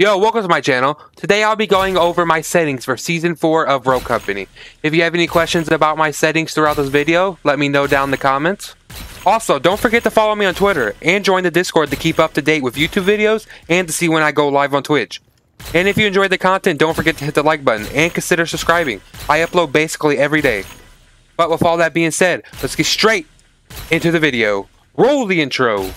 Yo, welcome to my channel. Today I'll be going over my settings for Season 4 of Rogue Company. If you have any questions about my settings throughout this video, let me know down in the comments. Also, don't forget to follow me on Twitter and join the Discord to keep up to date with YouTube videos and to see when I go live on Twitch. And if you enjoyed the content, don't forget to hit the like button and consider subscribing. I upload basically every day. But with all that being said, let's get straight into the video. Roll the intro.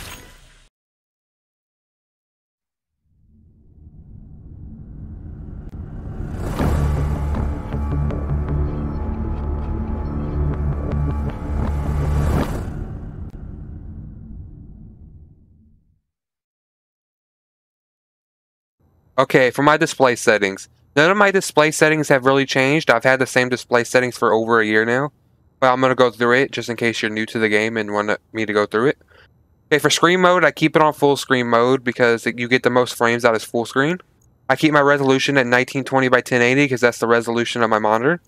Okay, for my display settings. None of my display settings have really changed. I've had the same display settings for over a year now. But I'm going to go through it just in case you're new to the game and want me to go through it. Okay, for screen mode, I keep it on full screen mode because you get the most frames out of full screen. I keep my resolution at 1920 by 1080 because that's the resolution of my monitor.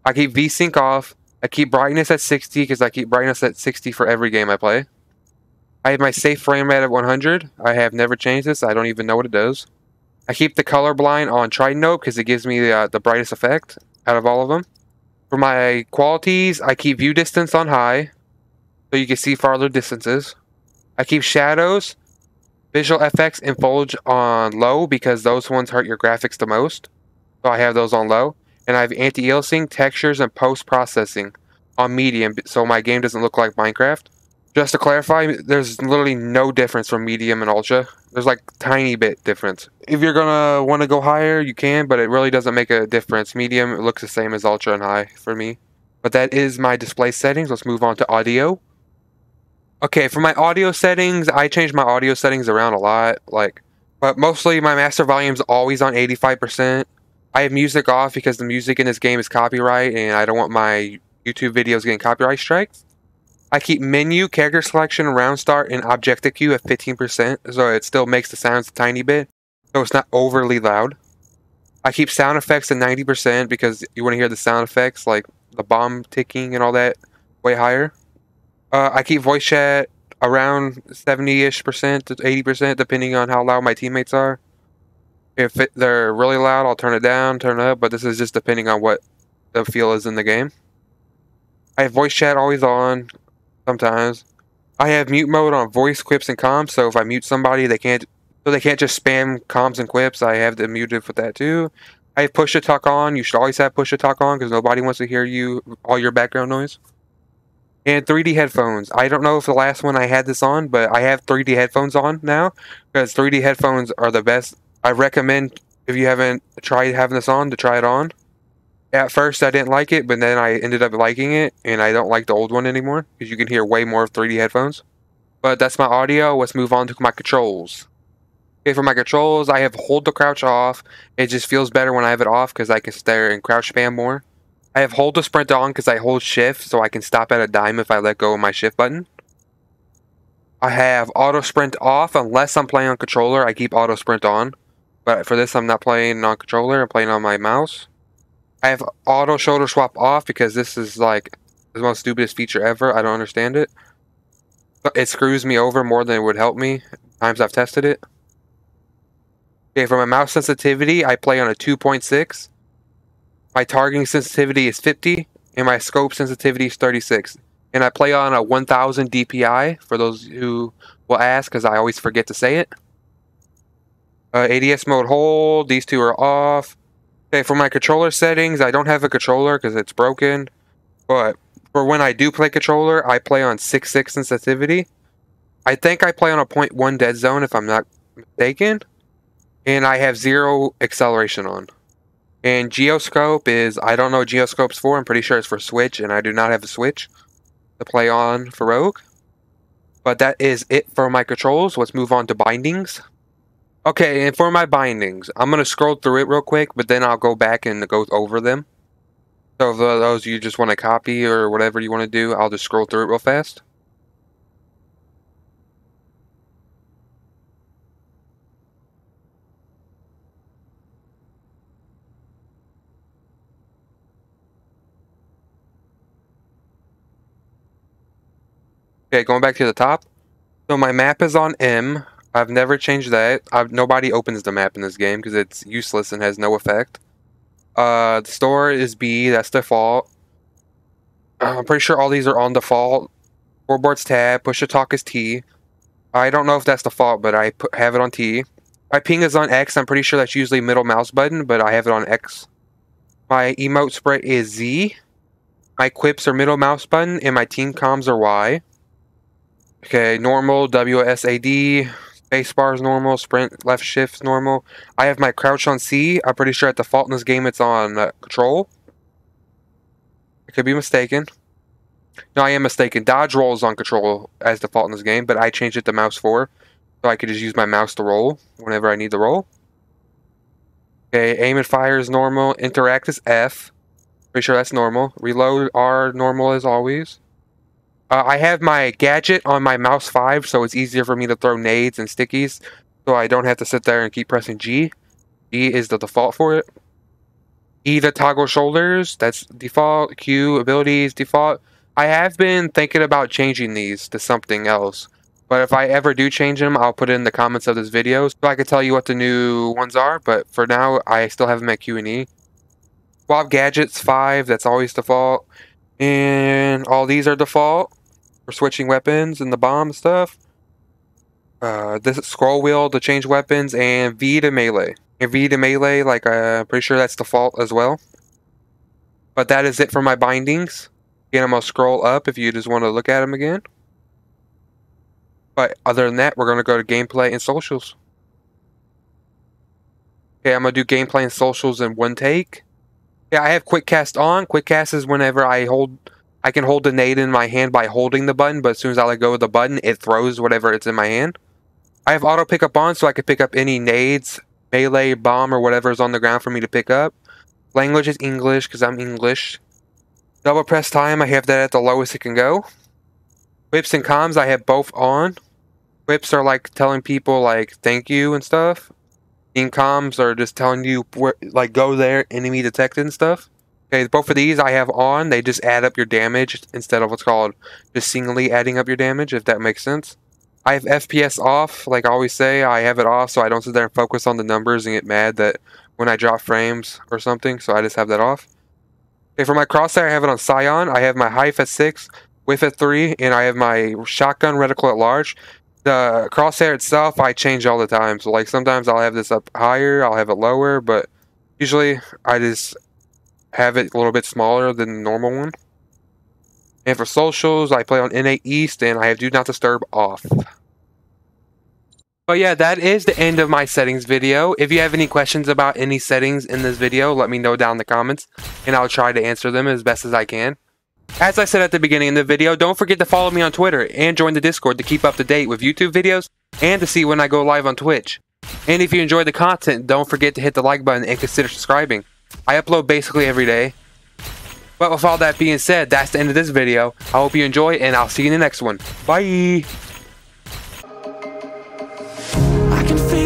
I keep VSync off. I keep brightness at 60 because I keep brightness at 60 for every game I play. I have my safe frame rate at 100. I have never changed this. I don't even know what it does. I keep the colorblind on Trident because it gives me the brightest effect out of all of them. For my qualities, I keep view distance on high, so you can see farther distances. I keep shadows, visual effects, and foliage on low because those ones hurt your graphics the most. So I have those on low. And I have anti-aliasing, textures, and post-processing on medium so my game doesn't look like Minecraft. Just to clarify, there's literally no difference from medium and ultra. There's like tiny bit difference. If you're gonna want to go higher, you can, but it really doesn't make a difference. Medium looks the same as ultra and high for me. But that is my display settings. Let's move on to audio. Okay, for my audio settings, I change my audio settings around a lot. But mostly my master volume's always on 85%. I have music off because the music in this game is copyright, and I don't want my YouTube videos getting copyright strikes. I keep menu, character selection, round start, and objective queue at 15%, so it still makes the sounds a tiny bit, so it's not overly loud. I keep sound effects at 90% because you want to hear the sound effects, like the bomb ticking and all that, way higher. I keep voice chat around 70-ish% to 80%, depending on how loud my teammates are. If they're really loud, I'll turn it down, turn it up, but this is just depending on what the feel is in the game. I have voice chat always on. Sometimes. I have mute mode on voice, quips, and comms, so if I mute somebody, they can't just spam comms and quips. I have them muted for that too. I have push to talk on. You should always have push to talk on because nobody wants to hear all your background noise. And 3D headphones. I don't know if the last one I had this on, but I have 3D headphones on now because 3D headphones are the best. I recommend if you haven't tried having this on to try it on. At first, I didn't like it, but then I ended up liking it, and I don't like the old one anymore, because you can hear way more of 3D headphones. But that's my audio. Let's move on to my controls. Okay, for my controls, I have hold to crouch off. It just feels better when I have it off, because I can stare and crouch spam more. I have hold to sprint on, because I hold shift, so I can stop at a dime if I let go of my shift button. I have auto sprint off, unless I'm playing on controller, I keep auto sprint on. But for this, I'm not playing on controller, I'm playing on my mouse. I have auto shoulder swap off because this is like the most stupidest feature ever. I don't understand it. But it screws me over more than it would help me. Times I've tested it. Okay, for my mouse sensitivity, I play on a 2.6. My targeting sensitivity is 50, and my scope sensitivity is 36. And I play on a 1000 DPI, for those who will ask, because I always forget to say it. ADS mode hold, these two are off. Okay, for my controller settings, I don't have a controller because it's broken. But for when I do play controller, I play on 6.6 sensitivity. I think I play on a 0.1 dead zone if I'm not mistaken. And I have 0 acceleration on. And Geoscope is, I don't know what Geoscope's for. I'm pretty sure it's for Switch, and I do not have a Switch to play on for Rogue. But that is it for my controls. Let's move on to bindings. Okay, and for my bindings, I'm going to scroll through it real quick, but then I'll go back and go over them. So if those you just want to copy or whatever you want to do, I'll just scroll through it real fast. Okay, going back to the top. So my map is on M. I've never changed that. Nobody opens the map in this game because it's useless and has no effect. The store is B. That's default. I'm pretty sure all these are on default. Scoreboard's tab. Push to talk is T. I don't know if that's default, but I have it on T. My ping is on X. I'm pretty sure that's usually middle mouse button, but I have it on X. My emote spread is Z. My quips are middle mouse button, and my team comms are Y. Okay, normal, WSAD. Spacebar is normal. Sprint left shift is normal. I have my crouch on C. I'm pretty sure at default in this game it's on control. I could be mistaken. No, I am mistaken. Dodge roll is on control as default in this game, but I changed it to mouse 4. So I could just use my mouse to roll whenever I need to roll. Okay, aim and fire is normal. Interact is F. Pretty sure that's normal. Reload R normal as always. I have my gadget on my mouse 5, so it's easier for me to throw nades and stickies. So I don't have to sit there and keep pressing G. G is the default for it. E to toggle shoulders, that's default. Q, abilities, default. I have been thinking about changing these to something else. But if I ever do change them, I'll put it in the comments of this video so I can tell you what the new ones are. But for now, I still have them at Q and E. Swap gadgets 5, that's always default. And all these are default for switching weapons and the bomb stuff. This is scroll wheel to change weapons, and V to melee. And V to melee, like I'm pretty sure that's default as well. But that is it for my bindings. Again, I'm going to scroll up if you just want to look at them again. But other than that, we're going to go to gameplay and socials. Okay, I'm going to do gameplay and socials in one take. Yeah, I have quick cast on. Quick cast is whenever I can hold the nade in my hand by holding the button, but as soon as I let go of the button, it throws whatever it's in my hand. I have auto pickup on, so I can pick up any nades, melee, bomb, or whatever is on the ground for me to pick up. Language is English, because I'm English. Double press time, I have that at the lowest it can go. Whips and comms, I have both on. Whips are like telling people like thank you and stuff. Team comms are just telling you where, like go there, enemy detected and stuff. Okay, both of these I have on. They just add up your damage instead of what's called just singly adding up your damage, if that makes sense. I have FPS off, like I always say, I have it off so I don't sit there and focus on the numbers and get mad that when I drop frames or something, so I just have that off. Okay, for my crosshair, I have it on Scion. I have my Hive at 6, Whiff at 3, and I have my shotgun reticle at large. The crosshair itself, I change all the time. So, like, sometimes I'll have this up higher, I'll have it lower, but usually I just have it a little bit smaller than the normal one. And for socials, I play on NA East, and I have Do Not Disturb off. But yeah, that is the end of my settings video. If you have any questions about any settings in this video, let me know down in the comments, and I'll try to answer them as best as I can. As I said at the beginning of the video, don't forget to follow me on Twitter and join the Discord to keep up to date with YouTube videos and to see when I go live on Twitch. And if you enjoy the content, don't forget to hit the like button and consider subscribing. I upload basically every day. But with all that being said, that's the end of this video. I hope you enjoy, and I'll see you in the next one. Bye! I can feel